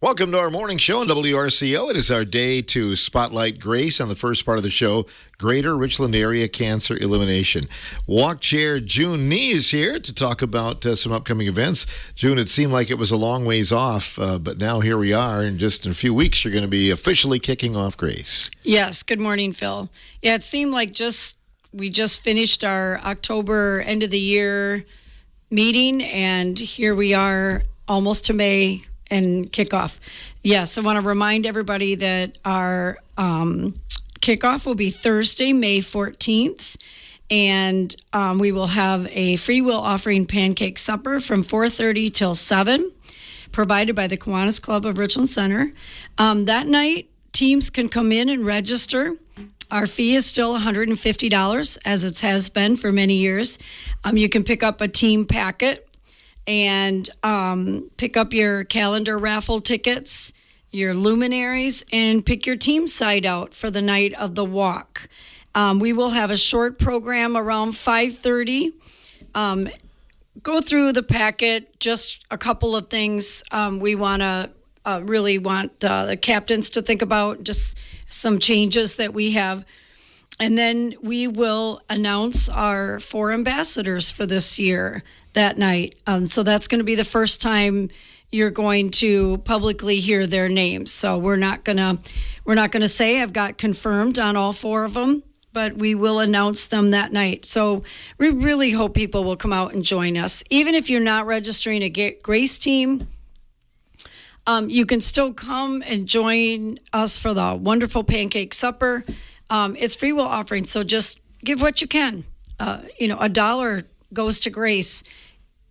Welcome to our morning show on WRCO. It is our day to spotlight Grace on the first part of the show, Greater Richland Area Cancer Elimination. Walk Chair June Nee is here to talk about some upcoming events. June, it seemed like it was a long ways off, but now here we are. In just a few weeks, you're going to be officially kicking off Grace. Yes. Good morning, Phil. Yeah, it seemed like we just finished our October end of the year meeting, and here we are almost to May and kickoff. Yes, I want to remind everybody that our kickoff will be Thursday, May 14th, and we will have a free will offering pancake supper from 4:30 till 7, provided by the Kiwanis Club of Richland Center. That night, teams can come in and register. Our fee is still $150, as it has been for many years. You can pick up a team packet and pick up your calendar raffle tickets, your luminaries, and pick your team side out for the night of the walk. We will have a short program around 5:30. Go through the packet, just a couple of things we really want the captains to think about, just some changes that we have. And then we will announce our 4 ambassadors for this year that night. So that's going to be the first time you're going to publicly hear their names. So we're not gonna say I've got confirmed on all 4 of them, but we will announce them that night. So we really hope people will come out and join us. Even if you're not registering a Grace team, you can still come and join us for the wonderful pancake supper. It's free will offering, so just give what you can. $1 goes to Grace.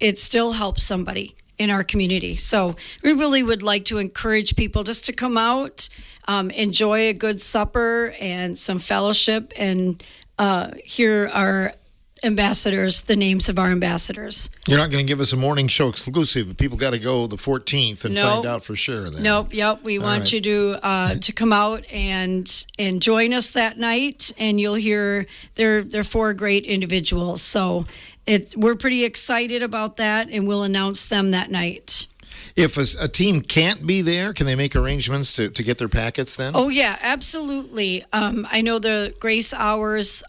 It still helps somebody in our community. So we really would like to encourage people just to come out, enjoy a good supper and some fellowship, and hear our ambassadors, the names of our ambassadors. You're not going to give us a morning show exclusive, but people got to go the 14th and find out for sure. Then. Nope. Yep. We want you to come out and join us that night, and you'll hear they're 4 great individuals. So we're pretty excited about that, and we'll announce them that night. If a team can't be there, can they make arrangements to get their packets then? Oh, yeah, absolutely. I know the Grace Hours,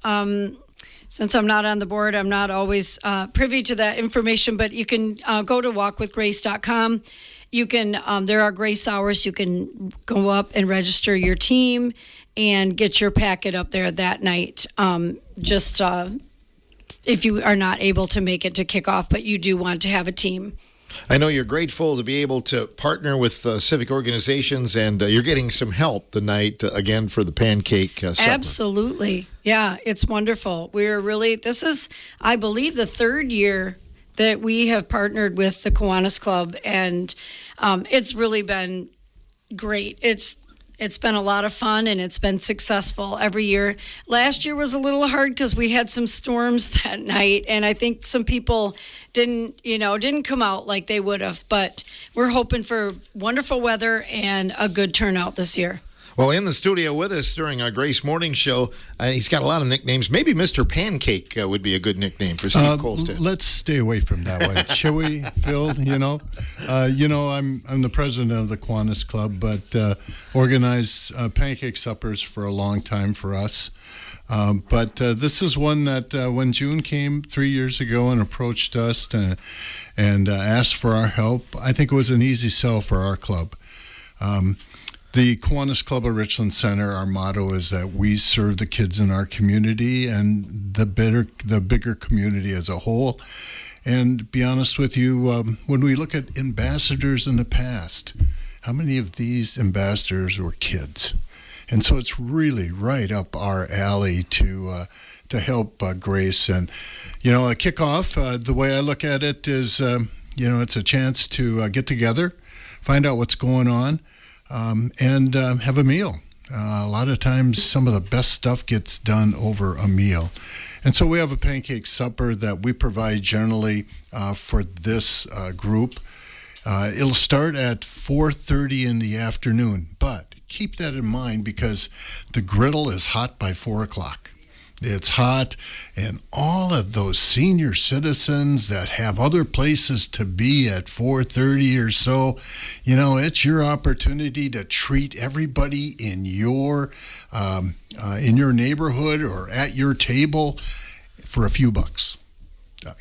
since I'm not on the board, I'm not always privy to that information, but you can go to walkwithgrace.com. You can, there are Grace Hours. You can go up and register your team and get your packet up there that night. If you are not able to make it to kickoff, but you do want to have a team. I know you're grateful to be able to partner with civic organizations, and you're getting some help the night, again, for the pancake supper. Absolutely. Yeah, it's wonderful. This is, I believe, the 3rd year that we have partnered with the Kiwanis Club, and it's really been great. It's been a lot of fun, and it's been successful every year. Last year was a little hard because we had some storms that night, and I think some people didn't come out like they would have. But we're hoping for wonderful weather and a good turnout this year. Well, in the studio with us during our Grace Morning Show, he's got a lot of nicknames. Maybe Mr. Pancake would be a good nickname for Steve Colstead. Let's stay away from that one, shall we, Phil? I'm the president of the Kiwanis Club, but organized pancake suppers for a long time for us. But this is one that when June came 3 years ago and approached us and asked for our help, I think it was an easy sell for our club. The Kiwanis Club of Richland Center, our motto is that we serve the kids in our community and the bigger community as a whole. And to be honest with you, when we look at ambassadors in the past, how many of these ambassadors were kids? And so it's really right up our alley to help Grace. And, a kickoff, the way I look at it is, it's a chance to get together, find out what's going on, and have a meal. A lot of times some of the best stuff gets done over a meal. And so we have a pancake supper that we provide generally for this group. It'll start at 4:30 in the afternoon, but keep that in mind because the griddle is hot by 4 o'clock. it's hot, and all of those senior citizens that have other places to be at 4:30 or so, it's your opportunity to treat everybody in your neighborhood or at your table for a few bucks.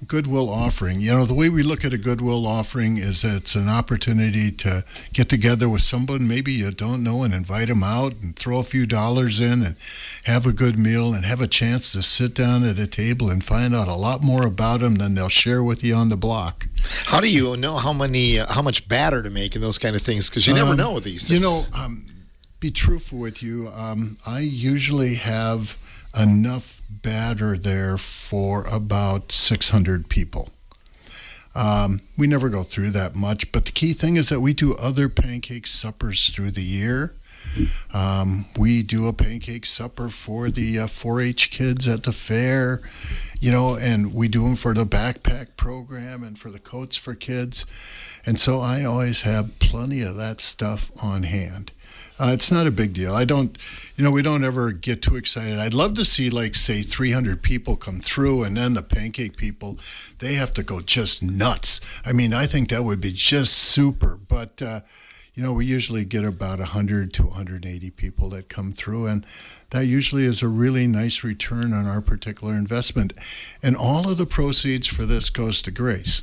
Goodwill offering. The way we look at a goodwill offering is that it's an opportunity to get together with someone maybe you don't know and invite them out and throw a few dollars in and have a good meal and have a chance to sit down at a table and find out a lot more about them than they'll share with you on the block. How do you know how much batter to make and those kind of things? Because you never know with these things. Be truthful with you. I usually have enough batter there for about 600 people. We never go through that much, but the key thing is that we do other pancake suppers through the year. We do a pancake supper for the 4-H kids at the fair, and we do them for the backpack program and for the coats for kids. And so I always have plenty of that stuff on hand. It's not a big deal. We don't ever get too excited. I'd love to see, say 300 people come through, and then the pancake people, they have to go just nuts. I think that would be just super. But, we usually get about 100 to 180 people that come through, and that usually is a really nice return on our particular investment. And all of the proceeds for this goes to Grace.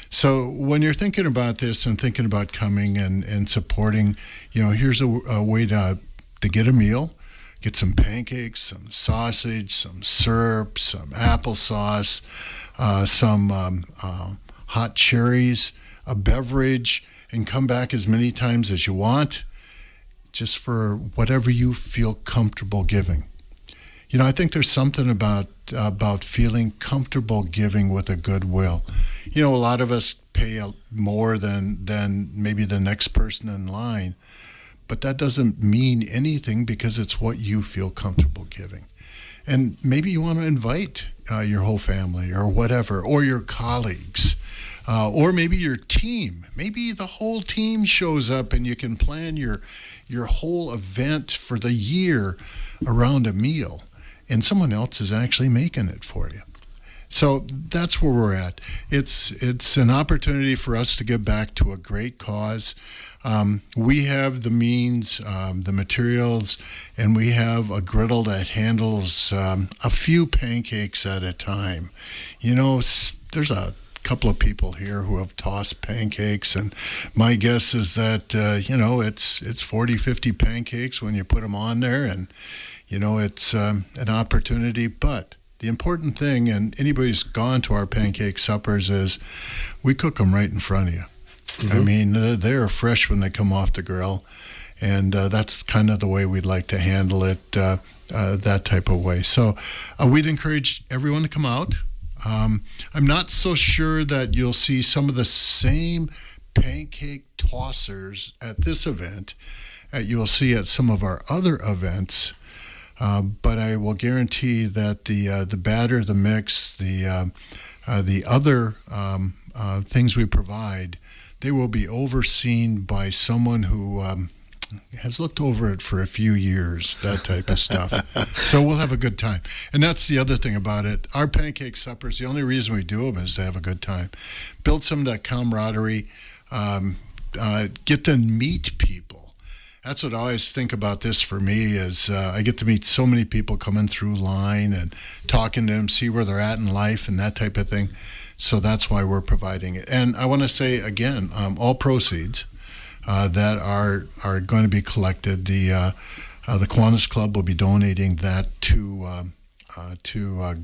So when you're thinking about this and thinking about coming and supporting, here's a way to get a meal, get some pancakes, some sausage, some syrup, some applesauce, some hot cherries, a beverage, and come back as many times as you want, just for whatever you feel comfortable giving. I think there's something about feeling comfortable giving with a goodwill. A lot of us pay more than maybe the next person in line, but that doesn't mean anything because it's what you feel comfortable giving. And maybe you want to invite your whole family or whatever, or your colleagues, or maybe your team. Maybe the whole team shows up and you can plan your whole event for the year around a meal, and someone else is actually making it for you. So that's where we're at. It's an opportunity for us to give back to a great cause. We have the means, the materials, and we have a griddle that handles a few pancakes at a time. There's a couple of people here who have tossed pancakes, and my guess is that it's 40, 50 pancakes when you put them on there, and it's an opportunity. But the important thing, and anybody who's gone to our pancake suppers, is we cook them right in front of you. Mm-hmm. They're fresh when they come off the grill, and that's kind of the way we'd like to handle it, that type of way. So we'd encourage everyone to come out. I'm not so sure that you'll see some of the same pancake tossers at this event you'll see at some of our other events. But I will guarantee that the batter, the mix, the other things we provide, they will be overseen by someone who has looked over it for a few years, that type of stuff. So we'll have a good time. And that's the other thing about it. Our pancake suppers, the only reason we do them is to have a good time. Build some of that camaraderie, get to meet people. That's what I always think about this for me is I get to meet so many people coming through line and talking to them, see where they're at in life and that type of thing. So that's why we're providing it. And I want to say, again, all proceeds that are going to be collected, the Kiwanis Club will be donating that to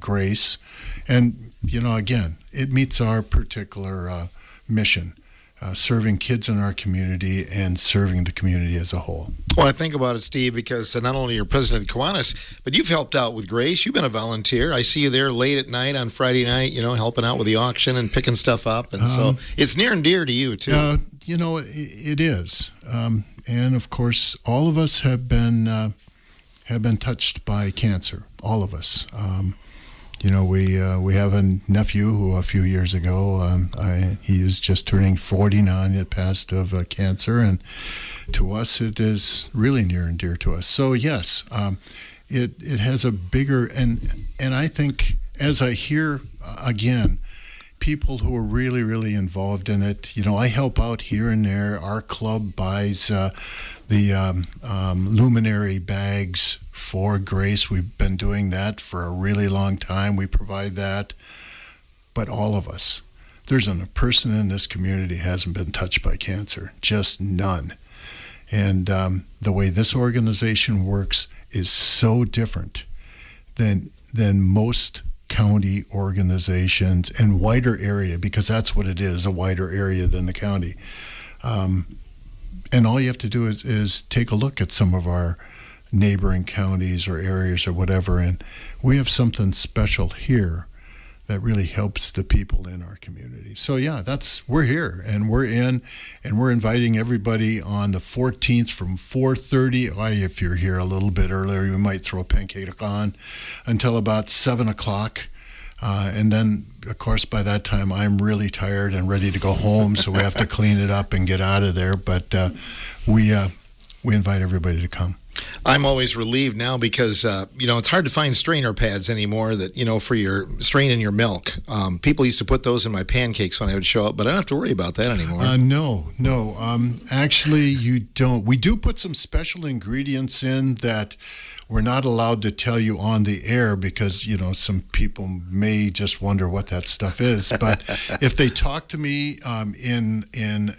Grace. And, again, it meets our particular mission. Serving kids in our community and serving the community as a whole. Well, I think about it, Steve, because not only you're president of the Kiwanis, but you've helped out with Grace. You've been a volunteer. I see you there late at night on Friday night, helping out with the auction and picking stuff up. And so it's near and dear to you, too. It is. And, of course, all of us have been touched by cancer, all of us. We have a nephew who a few years ago, he was just turning 49, it passed of cancer, and to us it is really near and dear to us. So yes, it has a bigger, and I think as I hear again, people who are really, really involved in it. I help out here and there. Our club buys the luminary bags for Grace. We've been doing that for a really long time. We provide that. But all of us, there's a person in this community who hasn't been touched by cancer. Just none. And the way this organization works is so different than most county organizations, and wider area, because that's what it is, a wider area than the county. And all you have to do is take a look at some of our neighboring counties or areas or whatever, and we have something special here that really helps the people in our community. So yeah, we're here, and we're in, and we're inviting everybody on the 14th from 4:30. If you're here a little bit earlier, we might throw a pancake on until about 7 o'clock. And then, of course, by that time, I'm really tired and ready to go home, so we have to clean it up and get out of there. But we invite everybody to come. I'm always relieved now because, it's hard to find strainer pads anymore that, for your straining your milk. People used to put those in my pancakes when I would show up, but I don't have to worry about that anymore. No. Actually, you don't. We do put some special ingredients in that we're not allowed to tell you on the air because, some people may just wonder what that stuff is. But if they talk to me in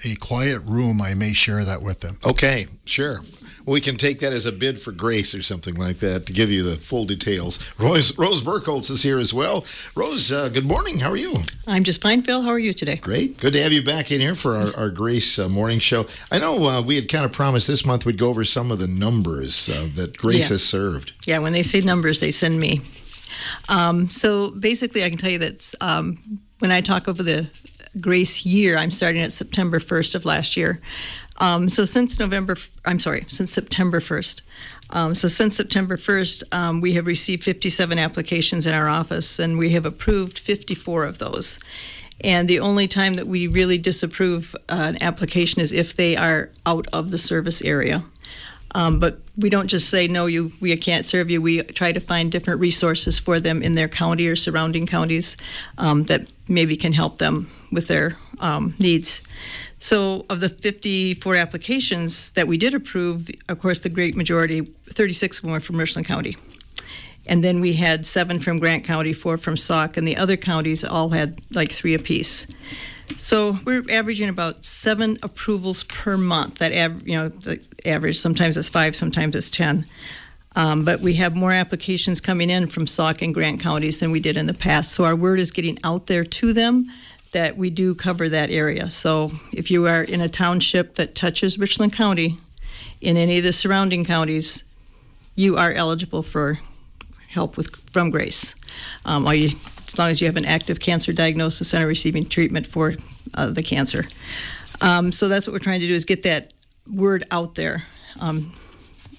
a quiet room, I may share that with them. Okay, sure. We can take that as a bid for Grace or something like that to give you the full details. Rose Burkholz is here as well. Rose, good morning. How are you? I'm just fine, Phil. How are you today? Great. Good to have you back in here for our Grace morning show. I know we had kind of promised this month we'd go over some of the numbers that Grace has served. Yeah, when they say numbers, they send me. So basically, I can tell you that when I talk over the Grace year, I'm starting at September 1st of last year. So since September 1st. Since September 1st, we have received 57 applications in our office, and we have approved 54 of those. And the only time that we really disapprove an application is if they are out of the service area. But we don't just say, no, we can't serve you. We try to find different resources for them in their county or surrounding counties that maybe can help them with their needs. So of the 54 applications that we did approve, of course, the great majority, 36 of them were from Richland County. And then we had 7 from Grant County, 4 from Sauk, and the other counties all had like 3 apiece. So we're averaging about 7 approvals per month. The average, sometimes it's 5, sometimes it's 10. But we have more applications coming in from Sauk and Grant counties than we did in the past. So our word is getting out there to them that we do cover that area. So if you are in a township that touches Richland County, in any of the surrounding counties, you are eligible for help from Grace. As long as you have an active cancer diagnosis and are receiving treatment for the cancer. So that's what we're trying to do, is get that word out there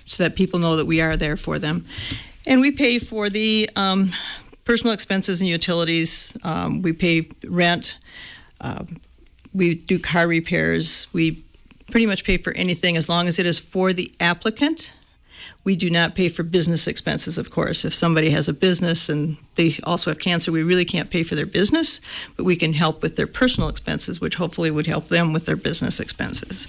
so that people know that we are there for them. And we pay for the personal expenses and utilities. We pay rent. We do car repairs. We pretty much pay for anything as long as it is for the applicant. We do not pay for business expenses, of course. If somebody has a business and they also have cancer, we really can't pay for their business, but we can help with their personal expenses, which hopefully would help them with their business expenses.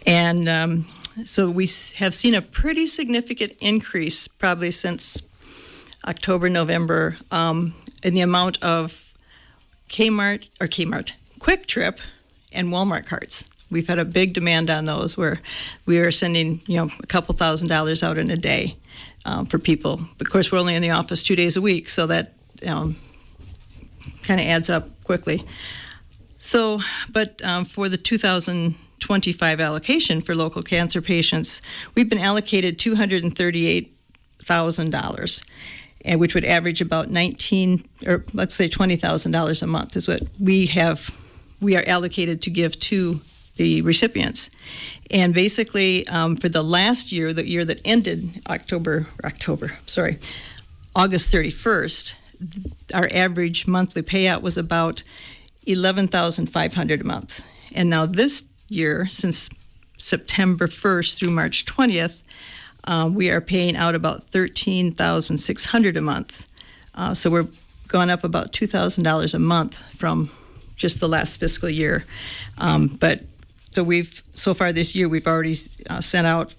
And so we have seen a pretty significant increase probably since October, November, in the amount of Quick Trip and Walmart cards. We've had a big demand on those where we are sending, a couple $1,000s out in a day for people. Of course, we're only in the office 2 days a week, so that kind of adds up quickly. So, but for the 2025 allocation for local cancer patients, we've been allocated $238,000. And which would average about $20,000 a month is what we are allocated to give to the recipients. And basically, for the last year, the year that ended August 31st, our average monthly payout was about $11,500 a month. And now this year, since September 1st through March 20th, We are paying out about $13,600 a month. So we're gone up about $2,000 a month from just the last fiscal year. But so so far this year, we've already sent out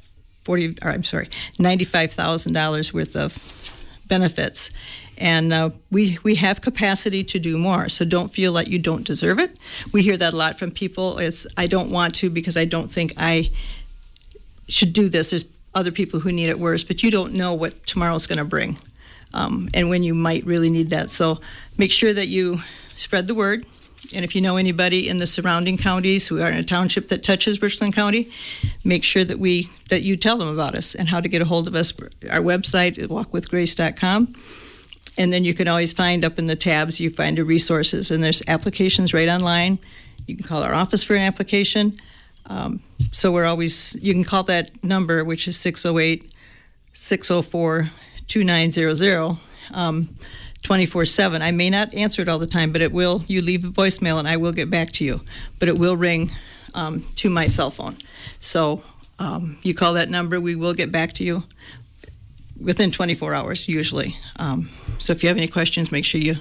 $95,000 worth of benefits. And we have capacity to do more, so don't feel like you don't deserve it. We hear that a lot from people, is I don't want to because I don't think I should do this. There's other people who need it worse, but you don't know what tomorrow's going to bring and when you might really need that. So make sure that you spread the word. And if you know anybody in the surrounding counties who are in a township that touches Richland County, make sure that you tell them about us and how to get a hold of us. Our website is walkwithgrace.com. And then you can always find up in the tabs, you find the resources, and there's applications right online. You can call our office for an application. So you can call that number, which is 608-604-2900, 24/7. I may not answer it all the time, but you leave a voicemail and I will get back to you. But it will ring to my cell phone. So you call that number, we will get back to you within 24 hours usually. So if you have any questions, make sure you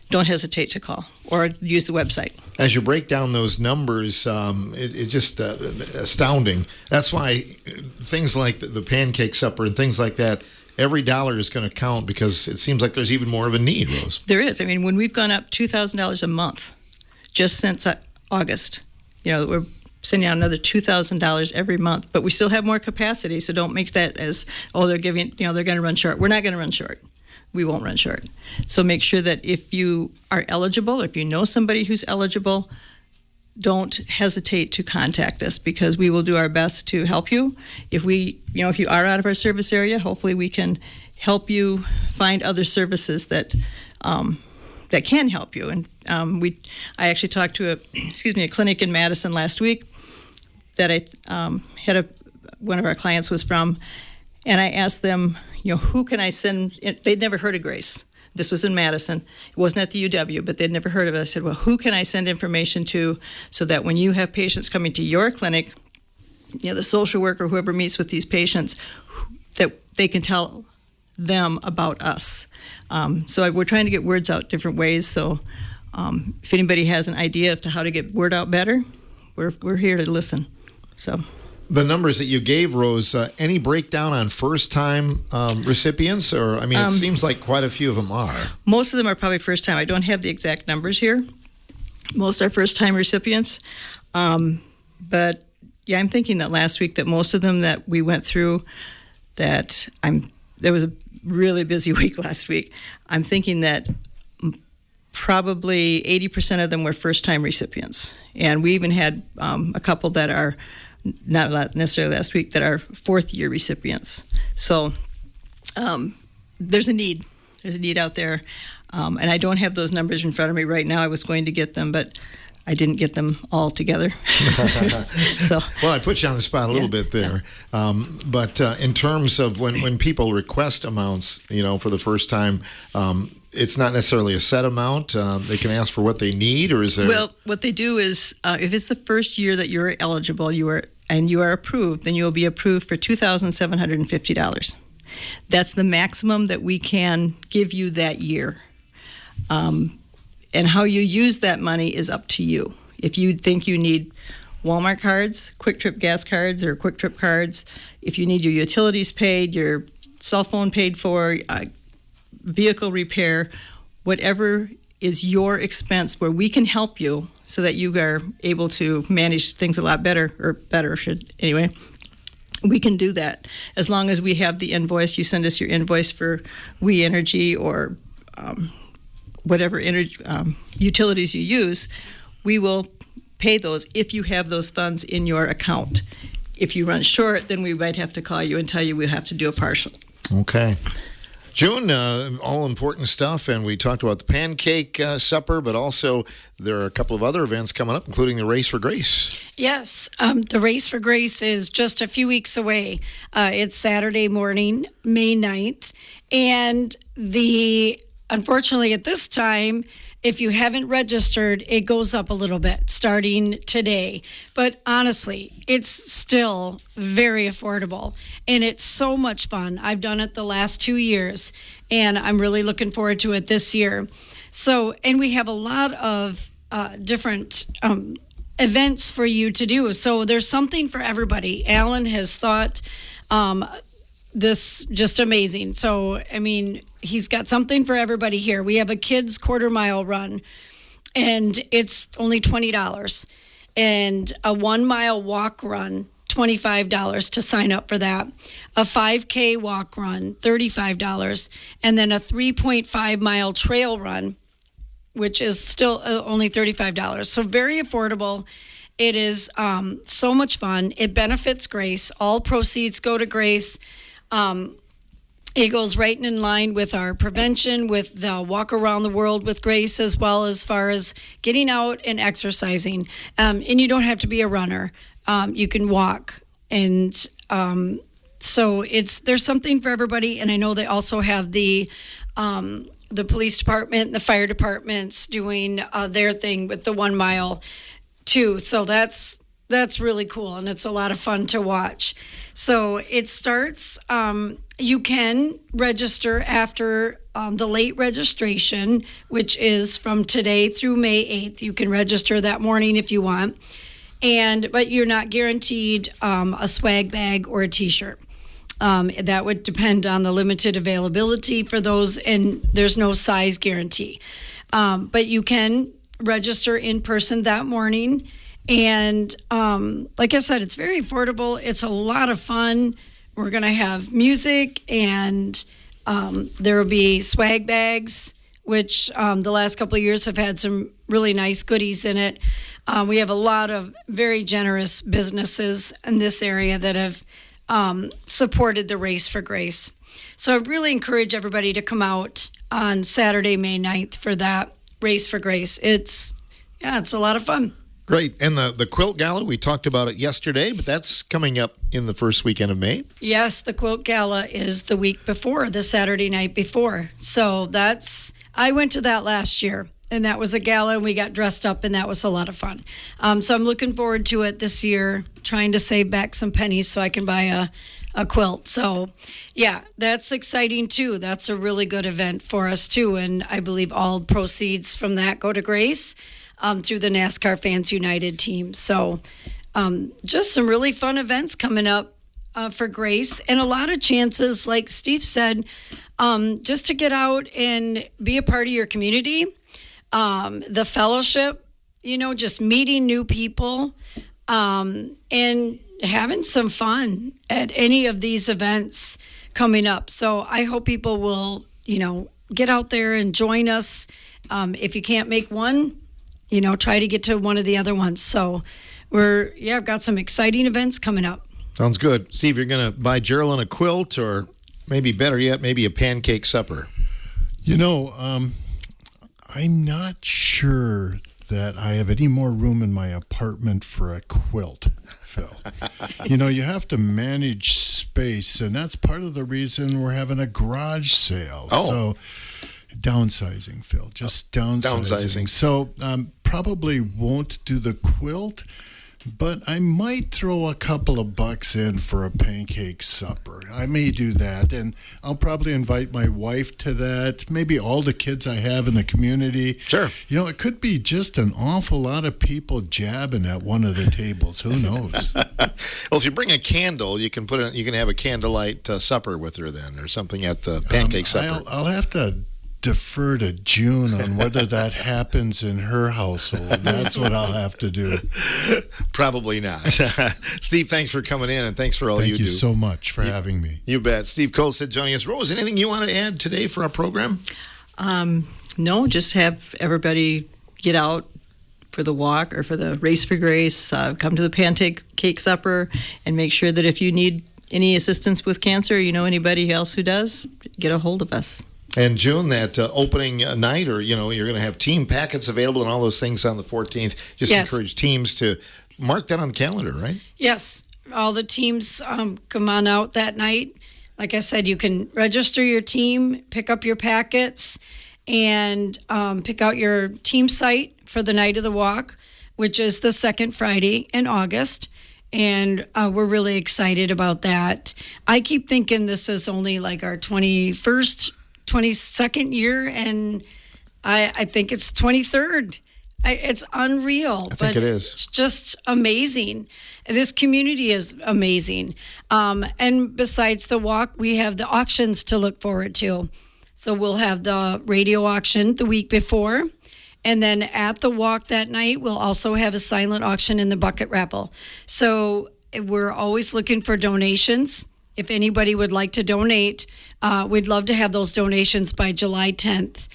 don't hesitate to call or use the website. As you break down those numbers, it's just astounding. That's why things like the pancake supper and things like that, every dollar is going to count because it seems like there's even more of a need, Rose. There is. I mean, when we've gone up $2,000 a month just since August, we're sending out another $2,000 every month, but we still have more capacity, so don't make that as, they're giving, they're going to run short. We're not going to run short. We won't run short. So make sure that if you are eligible, or if you know somebody who's eligible, don't hesitate to contact us because we will do our best to help you. If you are out of our service area, hopefully we can help you find other services that can help you. And I actually talked to a clinic in Madison last week that I had one of our clients was from, and I asked them, who can I send? They'd never heard of Grace. This was in Madison. It wasn't at the UW, but they'd never heard of it. I said, well, who can I send information to so that when you have patients coming to your clinic, the social worker, whoever meets with these patients, that they can tell them about us. So we're trying to get words out different ways. So if anybody has an idea as to how to get word out better, we're here to listen. So the numbers that you gave, Rose, any breakdown on first-time recipients? Or, it seems like quite a few of them are. Most of them are probably first-time. I don't have the exact numbers here. Most are first-time recipients. But, I'm thinking that last week that most of them that we went through, there was a really busy week last week. I'm thinking that probably 80% of them were first-time recipients. And we even had a couple that are not necessarily last week, that are fourth-year recipients. So there's a need. There's a need out there. And I don't have those numbers in front of me right now. I was going to get them, but I didn't get them all together. So, well, I put you on the spot a little bit there. Yeah. But in terms of when people request amounts, for the first time, it's not necessarily a set amount. They can ask for what they need, or is there? Well, what they do is, if it's the first year that you're eligible, you are approved, then you will be approved for $2,750. That's the maximum that we can give you that year. And how you use that money is up to you. If you think you need Walmart cards, Quick Trip gas cards, or Quick Trip cards, if you need your utilities paid, your cell phone paid for, vehicle repair, whatever is your expense where we can help you so that you are able to manage things a lot better, anyway. We can do that as long as we have the invoice. You send us your invoice for We Energy or whatever utilities you use, we will pay those if you have those funds in your account. If you run short, then we might have to call you and tell you we'll have to do a partial. Okay. June, all important stuff, and we talked about the pancake supper, but also there are a couple of other events coming up, including the Race for Grace. Yes, the Race for Grace is just a few weeks away. It's Saturday morning, May 9th, and unfortunately at this time, If you haven't registered, it goes up a little bit starting today. But honestly, it's still very affordable and it's so much fun. I've done it the last 2 years and I'm really looking forward to it this year. So, and we have a lot of different events for you to do. So there's something for everybody. Alan has thought this just amazing. So, I mean, he's got something for everybody here. We have a kids quarter mile run and it's only $20, and a 1 mile walk run, $25 to sign up for that. A 5K walk run, $35, and then a 3.5 mile trail run, which is still only $35. So very affordable. It is so much fun. It benefits Grace. All proceeds go to Grace. It goes right in line with our prevention, with the Walk Around the World with Grace, as well as far as getting out and exercising. And you don't have to be a runner. You can walk. And so there's something for everybody. And I know they also have the police department, the fire departments doing their thing with the 1 mile too. So that's really cool, and it's a lot of fun to watch. So it starts, you can register after the late registration, which is from today through May 8th. You can register that morning if you want, but you're not guaranteed a swag bag or a t-shirt. That would depend on the limited availability for those, and there's no size guarantee. But you can register in person that morning. And like I said, it's very affordable. It's a lot of fun. We're going to have music, and there will be swag bags, which the last couple of years have had some really nice goodies in it. We have a lot of very generous businesses in this area that have supported the Race for Grace. So I really encourage everybody to come out on Saturday, May 9th for that Race for Grace. It's a lot of fun. Great. And the Quilt Gala, we talked about it yesterday, but that's coming up in the first weekend of May. Yes, the Quilt Gala is the week before, the Saturday night before. So I went to that last year, and that was a gala, and we got dressed up, and that was a lot of fun. So I'm looking forward to it this year, trying to save back some pennies so I can buy a quilt. So, yeah, that's exciting, too. That's a really good event for us, too, and I believe all proceeds from that go to Grace. Through the NASCAR Fans United team. So just some really fun events coming up for Grace, and a lot of chances, like Steve said, just to get out and be a part of your community. The fellowship, just meeting new people and having some fun at any of these events coming up. So I hope people will, get out there and join us. If you can't make one, try to get to one of the other ones. So I've got some exciting events coming up. Sounds good. Steve, you're going to buy Geraldine a quilt, or maybe better yet, maybe a pancake supper. I'm not sure that I have any more room in my apartment for a quilt, Phil. You have to manage space, and that's part of the reason we're having a garage sale. Oh. So downsizing, Phil, just downsizing. So probably won't do the quilt, but I might throw a couple of bucks in for a pancake supper. I may do that, and I'll probably invite my wife to that, maybe all the kids I have in the community. Sure. It could be just an awful lot of people jabbing at one of the tables. Who knows? Well, if you bring a candle, you can have a candlelight supper with her then, or something at the pancake supper. I'll have to defer to June on whether that happens in her household. That's what I'll have to do. Probably not. Steve, thanks for coming in, and thanks for all you do. Thank you so much for having me. You bet. Steve Colstead joining us. Rose, anything you want to add today for our program? No, just have everybody get out for the walk or for the Race for Grace, come to the pancake supper, and make sure that if you need any assistance with cancer, anybody else who does, get a hold of us. And June, that opening night, or you're going to have team packets available and all those things on the 14th. Just encourage teams to mark that on the calendar, right? Yes, all the teams come on out that night. Like I said, you can register your team, pick up your packets, and pick out your team site for the night of the walk, which is the second Friday in August. And we're really excited about that. I keep thinking this is only like our 21st, 22nd year, and I think it's 23rd. It's unreal. I think it is. It's just amazing. This community is amazing. And besides the walk, we have the auctions to look forward to. So we'll have the radio auction the week before. And then at the walk that night, we'll also have a silent auction in the bucket raffle. So we're always looking for donations. If anybody would like to donate, we'd love to have those donations by July 10th.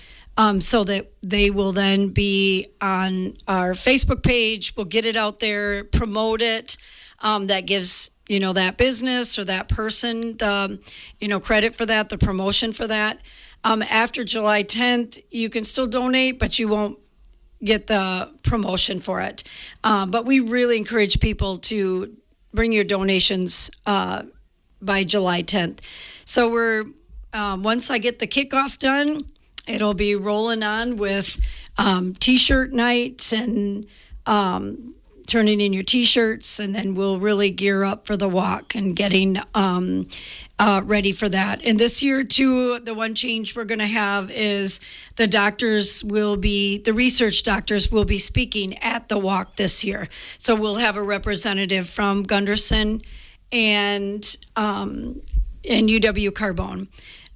So that they will then be on our Facebook page. We'll get it out there, promote it. That gives, that business or that person the, credit for that, the promotion for that. After July 10th, you can still donate, but you won't get the promotion for it. But we really encourage people to bring your donations by July 10th. So we're once I get the kickoff done, it'll be rolling on with T-shirt night and turning in your T-shirts, and then we'll really gear up for the walk and getting ready for that. And this year, too, the one change we're going to have is the research doctors will be speaking at the walk this year. So we'll have a representative from Gunderson and UW Carbone.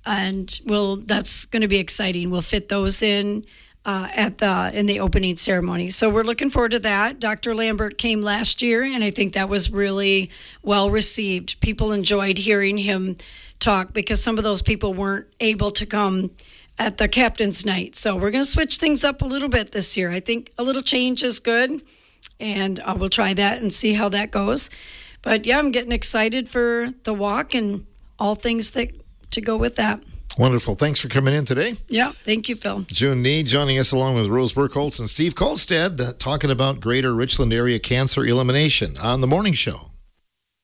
And that's going to be exciting. We'll fit those in in the opening ceremony. So we're looking forward to that. Dr. Lambert came last year, and I think that was really well received. People enjoyed hearing him talk because some of those people weren't able to come at the captain's night. So we're going to switch things up a little bit this year. I think a little change is good, and we'll try that and see how that goes. But yeah, I'm getting excited for the walk and all things to go with that. Wonderful. Thanks for coming in today. Yeah, thank you, Phil. June Nee joining us along with Rose Burkholz and Steve Kolstad talking about Greater Richland Area Cancer Elimination on The Morning Show.